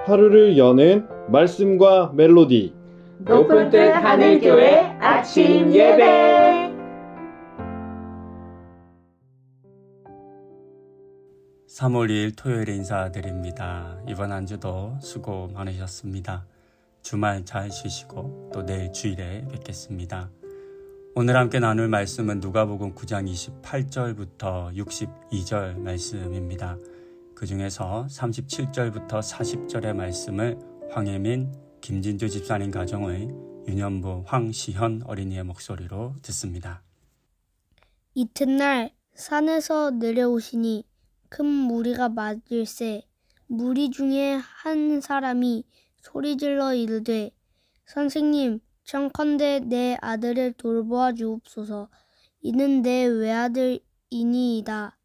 하루를 여는 말씀과 멜로디 높은 뜻 하늘교회 아침 예배. 3월 2일 토요일에 인사드립니다. 이번 한 주도 수고 많으셨습니다. 주말 잘 쉬시고 또 내일 주일에 뵙겠습니다. 오늘 함께 나눌 말씀은 누가복음 9장 28절부터 62절 말씀입니다. 그 중에서 37절부터 40절의 말씀을 황혜민, 김진주 집사님 가정의 유년부 황시현 어린이의 목소리로 듣습니다. 이튿날 산에서 내려오시니 큰 무리가 맞을세 무리 중에 한 사람이 소리질러 이르되 선생님 청컨대 내 아들을 돌보아 주옵소서. 이는 내 외아들이니이다.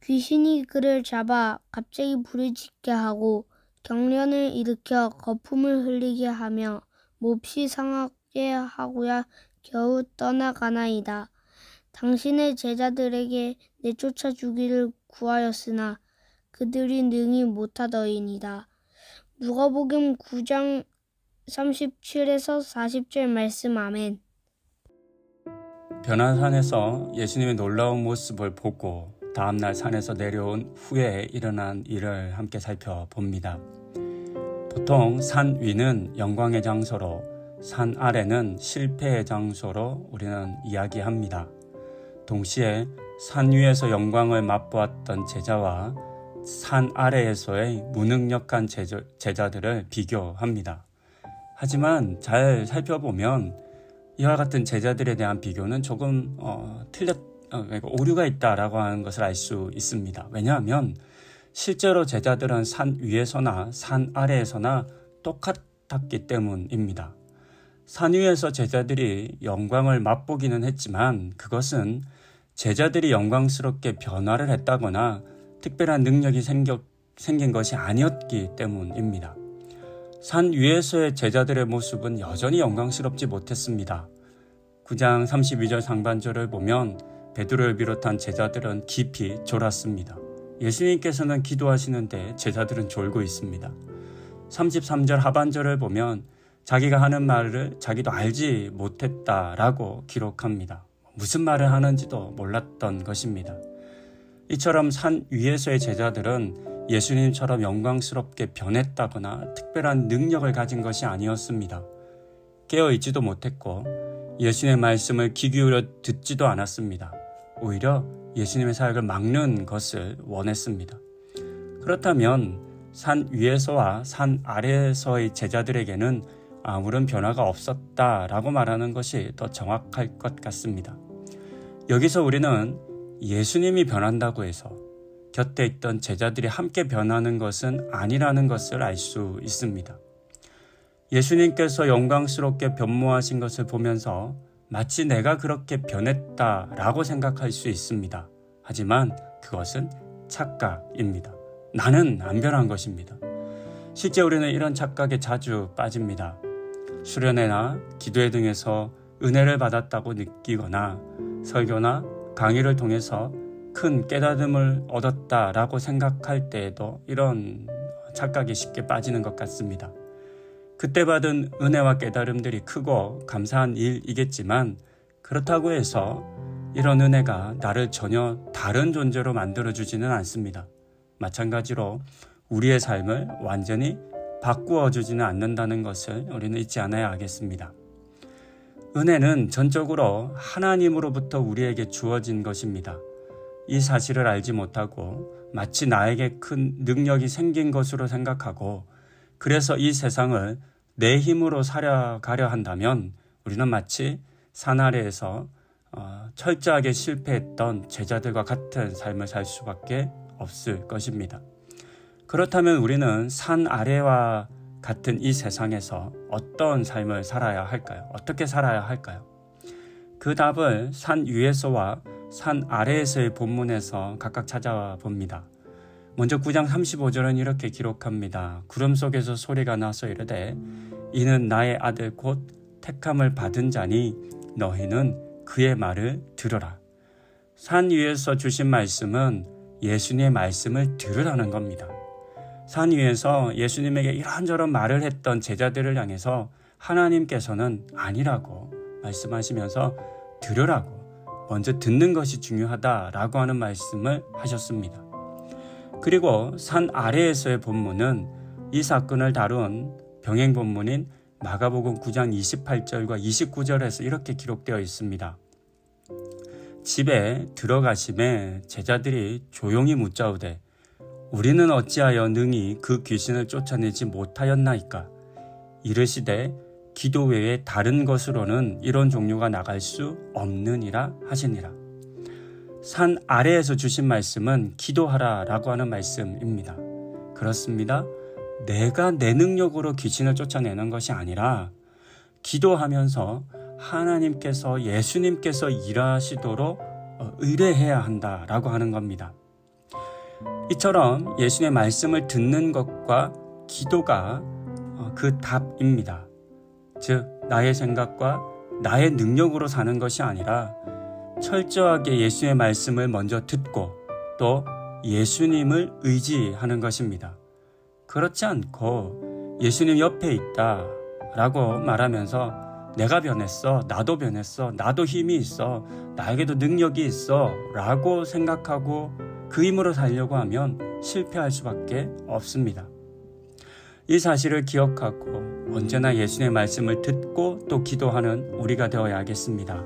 귀신이 그를 잡아 갑자기 부르짖게 하고 경련을 일으켜 거품을 흘리게 하며 몹시 상하게 하고야 겨우 떠나가나이다. 당신의 제자들에게 내쫓아 주기를 구하였으나 그들이 능히 못하더이니다. 누가복음 9장 37에서 40절 말씀. 아멘. 변화산에서 예수님의 놀라운 모습을 보고 다음날 산에서 내려온 후에 일어난 일을 함께 살펴봅니다. 보통 산 위는 영광의 장소로 산 아래는 실패의 장소로 우리는 이야기합니다. 동시에 산 위에서 영광을 맛보았던 제자와 산 아래에서의 무능력한 제자들을 비교합니다. 하지만 잘 살펴보면 이와 같은 제자들에 대한 비교는 조금 오류가 있다라고 하는 것을 알 수 있습니다. 왜냐하면 실제로 제자들은 산 위에서나 산 아래에서나 똑같았기 때문입니다. 산 위에서 제자들이 영광을 맛보기는 했지만 그것은 제자들이 영광스럽게 변화를 했다거나 특별한 능력이 생긴 것이 아니었기 때문입니다. 산 위에서의 제자들의 모습은 여전히 영광스럽지 못했습니다. 9장 32절 상반절을 보면 베드로를 비롯한 제자들은 깊이 졸았습니다. 예수님께서는 기도하시는데 제자들은 졸고 있습니다. 33절 하반절을 보면 자기가 하는 말을 자기도 알지 못했다라고 기록합니다. 무슨 말을 하는지도 몰랐던 것입니다. 이처럼 산 위에서의 제자들은 예수님처럼 영광스럽게 변했다거나 특별한 능력을 가진 것이 아니었습니다. 깨어있지도 못했고 예수님의 말씀을 귀 기울여 듣지도 않았습니다. 오히려 예수님의 사역을 막는 것을 원했습니다. 그렇다면 산 위에서와 산 아래에서의 제자들에게는 아무런 변화가 없었다라고 말하는 것이 더 정확할 것 같습니다. 여기서 우리는 예수님이 변한다고 해서 곁에 있던 제자들이 함께 변하는 것은 아니라는 것을 알 수 있습니다. 예수님께서 영광스럽게 변모하신 것을 보면서 마치 내가 그렇게 변했다라고 생각할 수 있습니다. 하지만 그것은 착각입니다. 나는 안 변한 것입니다. 실제 우리는 이런 착각에 자주 빠집니다. 수련회나 기도회 등에서 은혜를 받았다고 느끼거나 설교나 강의를 통해서 큰 깨달음을 얻었다라고 생각할 때에도 이런 착각에 쉽게 빠지는 것 같습니다. 그때 받은 은혜와 깨달음들이 크고 감사한 일이겠지만 그렇다고 해서 이런 은혜가 나를 전혀 다른 존재로 만들어주지는 않습니다. 마찬가지로 우리의 삶을 완전히 바꾸어주지는 않는다는 것을 우리는 잊지 않아야 하겠습니다. 은혜는 전적으로 하나님으로부터 우리에게 주어진 것입니다. 이 사실을 알지 못하고 마치 나에게 큰 능력이 생긴 것으로 생각하고 그래서 이 세상을 내 힘으로 살아가려 한다면 우리는 마치 산 아래에서 철저하게 실패했던 제자들과 같은 삶을 살 수밖에 없을 것입니다. 그렇다면 우리는 산 아래와 같은 이 세상에서 어떤 삶을 살아야 할까요? 어떻게 살아야 할까요? 그 답을 산 위에서와 산 아래에서의 본문에서 각각 찾아와 봅니다. 먼저 9장 35절은 이렇게 기록합니다. 구름 속에서 소리가 나서 이르되 이는 나의 아들 곧 택함을 받은 자니 너희는 그의 말을 들으라. 산 위에서 주신 말씀은 예수님의 말씀을 들으라는 겁니다. 산 위에서 예수님에게 이런저런 말을 했던 제자들을 향해서 하나님께서는 아니라고 말씀하시면서 들으라고, 먼저 듣는 것이 중요하다라고 하는 말씀을 하셨습니다. 그리고 산 아래에서의 본문은 이 사건을 다룬 병행 본문인 마가복음 9장 28절과 29절에서 이렇게 기록되어 있습니다. 집에 들어가심에 제자들이 조용히 묻자오되 우리는 어찌하여 능히 그 귀신을 쫓아내지 못하였나이까? 이르시되 기도 외에 다른 것으로는 이런 종류가 나갈 수 없느니라 하시니라. 산 아래에서 주신 말씀은 기도하라라고 하는 말씀입니다. 그렇습니다. 내가 내 능력으로 귀신을 쫓아내는 것이 아니라 기도하면서 하나님께서, 예수님께서 일하시도록 의뢰해야 한다라고 하는 겁니다. 이처럼 예수님의 말씀을 듣는 것과 기도가 그 답입니다. 즉 나의 생각과 나의 능력으로 사는 것이 아니라 철저하게 예수의 말씀을 먼저 듣고 또 예수님을 의지하는 것입니다. 그렇지 않고 예수님 옆에 있다 라고 말하면서 내가 변했어, 나도 변했어, 나도 힘이 있어, 나에게도 능력이 있어 라고 생각하고 그 힘으로 살려고 하면 실패할 수밖에 없습니다. 이 사실을 기억하고 언제나 예수님의 말씀을 듣고 또 기도하는 우리가 되어야겠습니다.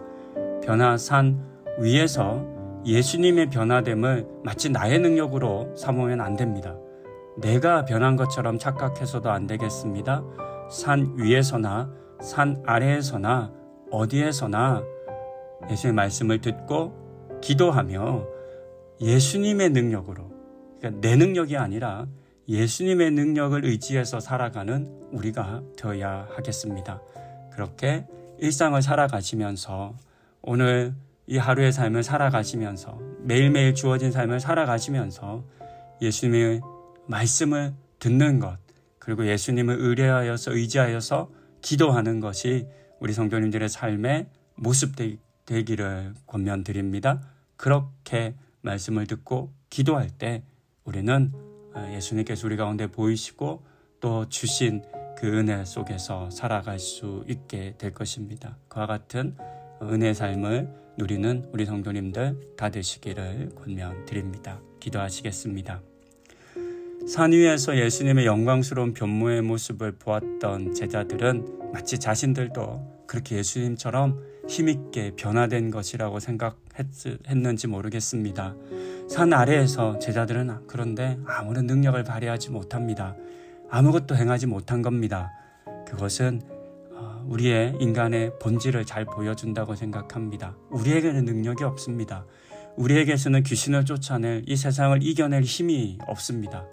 변화산 위에서 예수님의 변화됨을 마치 나의 능력으로 삼으면 안 됩니다. 내가 변한 것처럼 착각해서도 안 되겠습니다. 산 위에서나 산 아래에서나 어디에서나 예수님의 말씀을 듣고 기도하며 예수님의 능력으로, 그러니까 내 능력이 아니라 예수님의 능력을 의지해서 살아가는 우리가 되어야 하겠습니다. 그렇게 일상을 살아가시면서 오늘 이 하루의 삶을 살아가시면서 매일매일 주어진 삶을 살아가시면서 예수님의 말씀을 듣는 것, 그리고 예수님을 의지하여서 기도하는 것이 우리 성도님들의 삶의 모습 되기를 권면드립니다. 그렇게 말씀을 듣고 기도할 때 우리는 예수님께서 우리 가운데 보이시고 또 주신 그 은혜 속에서 살아갈 수 있게 될 것입니다. 그와 같은 은혜의 삶을 누리는 우리 성도님들 다 되시기를 권면드립니다. 기도하시겠습니다. 산 위에서 예수님의 영광스러운 변모의 모습을 보았던 제자들은 마치 자신들도 그렇게 예수님처럼 힘있게 변화된 것이라고 생각했는지 모르겠습니다. 산 아래에서 제자들은 그런데 아무런 능력을 발휘하지 못합니다. 아무것도 행하지 못한 겁니다. 그것은 우리의 인간의 본질을 잘 보여준다고 생각합니다. 우리에게는 능력이 없습니다. 우리에게서는 귀신을 쫓아낼, 이 세상을 이겨낼 힘이 없습니다.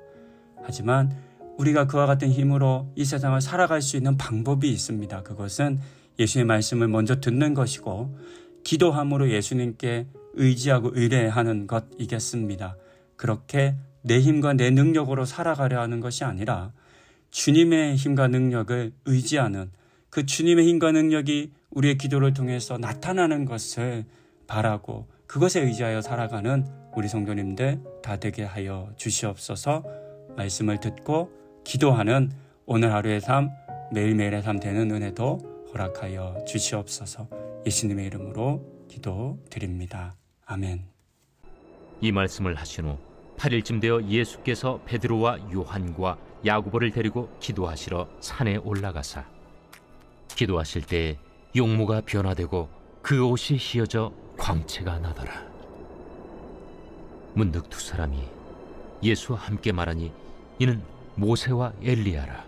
하지만 우리가 그와 같은 힘으로 이 세상을 살아갈 수 있는 방법이 있습니다. 그것은 예수님의 말씀을 먼저 듣는 것이고 기도함으로 예수님께 의지하고 의뢰하는 것이겠습니다. 그렇게 내 힘과 내 능력으로 살아가려 하는 것이 아니라 주님의 힘과 능력을 의지하는, 그 주님의 힘과 능력이 우리의 기도를 통해서 나타나는 것을 바라고 그것에 의지하여 살아가는 우리 성도님들 다 되게 하여 주시옵소서. 말씀을 듣고 기도하는 오늘 하루의 삶, 매일매일의 삶 되는 은혜도 허락하여 주시옵소서. 예수님의 이름으로 기도드립니다. 아멘. 이 말씀을 하신 후 8일쯤 되어 예수께서 베드로와 요한과 야고보를 데리고 기도하시러 산에 올라가사 기도하실 때 용모가 변화되고 그 옷이 휘어져 광채가 나더라. 문득 두 사람이 예수와 함께 말하니 이는 모세와 엘리야라.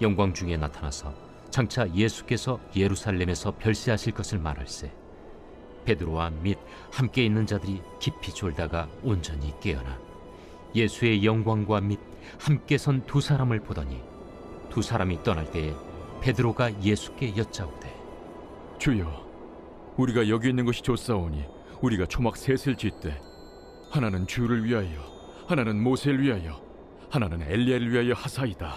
영광 중에 나타나서 장차 예수께서 예루살렘에서 별세하실 것을 말할세 베드로와 및 함께 있는 자들이 깊이 졸다가 온전히 깨어나 예수의 영광과 및 함께 선 두 사람을 보더니 두 사람이 떠날 때에 베드로가 예수께 여짜오되 주여, 우리가 여기 있는 것이 좋사오니 우리가 초막 셋을 짓되 하나는 주를 위하여, 하나는 모세를 위하여, 하나는 엘리야를 위하여 하사이다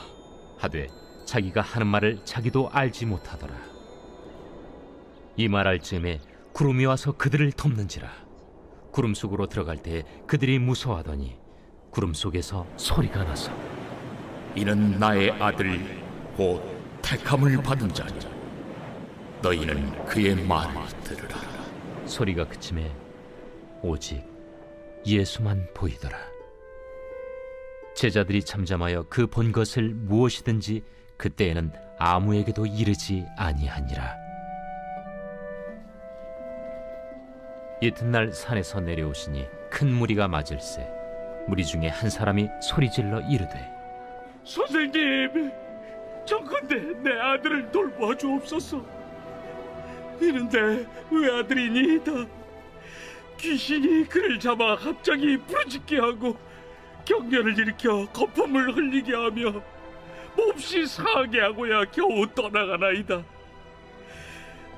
하되 자기가 하는 말을 자기도 알지 못하더라. 이 말할 즈음에 구름이 와서 그들을 덮는지라. 구름 속으로 들어갈 때 그들이 무서워하더니 구름 속에서 소리가 나서 이는 나의 아들 곧 택함을 받은 자니 너희는 그의 말을 들으라. 소리가 그침에 오직 예수만 보이더라. 제자들이 잠잠하여 그 본 것을 무엇이든지 그때에는 아무에게도 이르지 아니하니라. 이튿날 산에서 내려오시니 큰 무리가 맞을세 무리 중에 한 사람이 소리질러 이르되 선생님, 정컨대 내 아들을 돌봐주옵소서. 이는 내 외아들이니이다. 귀신이 그를 잡아 갑자기 부르짖게 하고 경련을 일으켜 거품을 흘리게 하며 몹시 상하게 하고야 겨우 떠나가나이다.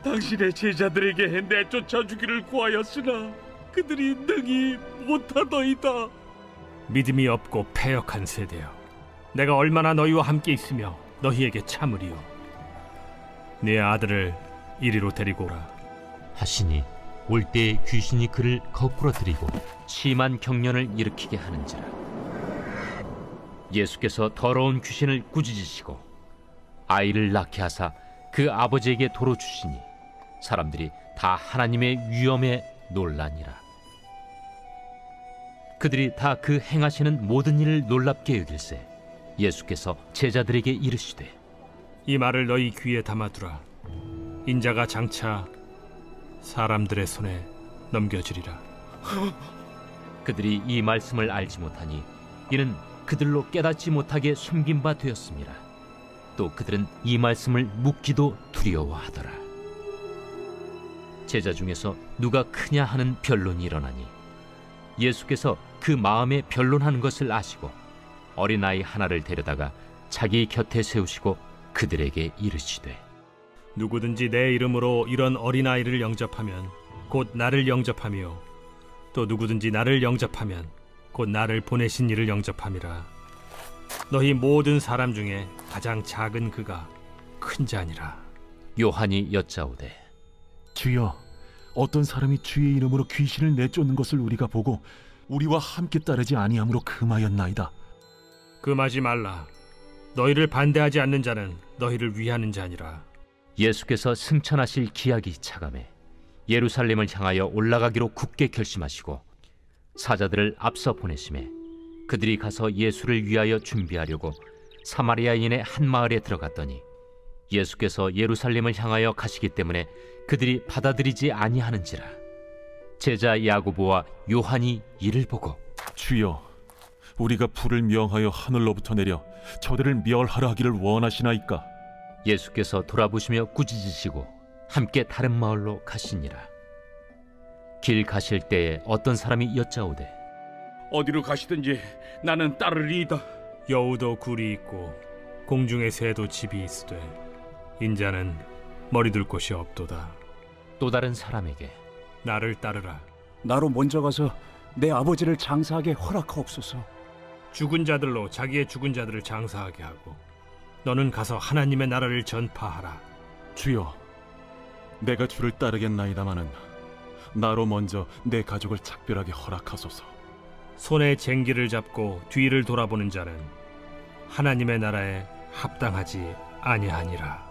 당신의 제자들에게 내쫓아 주기를 구하였으나 그들이 능히 못하더이다. 믿음이 없고 패역한 세대여, 내가 얼마나 너희와 함께 있으며 너희에게 참으리요. 네 아들을 이리로 데리고 오라 하시니 올 때에 귀신이 그를 거꾸로 들이고 심한 경련을 일으키게 하는지라. 예수께서 더러운 귀신을 꾸짖으시고 아이를 낳게 하사 그 아버지에게 도로 주시니 사람들이 다 하나님의 위엄에 놀라니라. 그들이 다 그 행하시는 모든 일을 놀랍게 여길세 예수께서 제자들에게 이르시되 이 말을 너희 귀에 담아두라. 인자가 장차 사람들의 손에 넘겨지리라. 그들이 이 말씀을 알지 못하니 이는 그들로 깨닫지 못하게 숨긴 바 되었습니다. 또 그들은 이 말씀을 묻기도 두려워하더라. 제자 중에서 누가 크냐 하는 변론이 일어나니 예수께서 그 마음에 변론하는 것을 아시고 어린아이 하나를 데려다가 자기 곁에 세우시고 그들에게 이르시되 누구든지 내 이름으로 이런 어린아이를 영접하면 곧 나를 영접하며 또 누구든지 나를 영접하면 곧 나를 보내신 이를 영접함이라. 너희 모든 사람 중에 가장 작은 그가 큰 자니라. 요한이 여짜오되 주여, 어떤 사람이 주의 이름으로 귀신을 내쫓는 것을 우리가 보고 우리와 함께 따르지 아니함으로 금하였나이다. 금하지 말라. 너희를 반대하지 않는 자는 너희를 위하는 자니라. 예수께서 승천하실 기약이 차감해 예루살렘을 향하여 올라가기로 굳게 결심하시고 사자들을 앞서 보내심에 그들이 가서 예수를 위하여 준비하려고 사마리아인의 한 마을에 들어갔더니 예수께서 예루살렘을 향하여 가시기 때문에 그들이 받아들이지 아니하는지라. 제자 야고보와 요한이 이를 보고 주여, 우리가 불을 명하여 하늘로부터 내려 저들을 멸하라 하기를 원하시나이까? 예수께서 돌아보시며 꾸짖으시고 함께 다른 마을로 가시니라. 길 가실 때에 어떤 사람이 여짜오되 어디로 가시든지 나는 따르리이다. 여우도 굴이 있고 공중의 새도 집이 있으되 인자는 머리 둘 곳이 없도다. 또 다른 사람에게 나를 따르라. 나로 먼저 가서 내 아버지를 장사하게 허락하옵소서. 죽은 자들로 자기의 죽은 자들을 장사하게 하고 너는 가서 하나님의 나라를 전파하라. 주여, 내가 주를 따르겠나이다마는 나로 먼저 내 가족을 작별하게 허락하소서. 손에 쟁기를 잡고 뒤를 돌아보는 자는 하나님의 나라에 합당하지 아니하니라.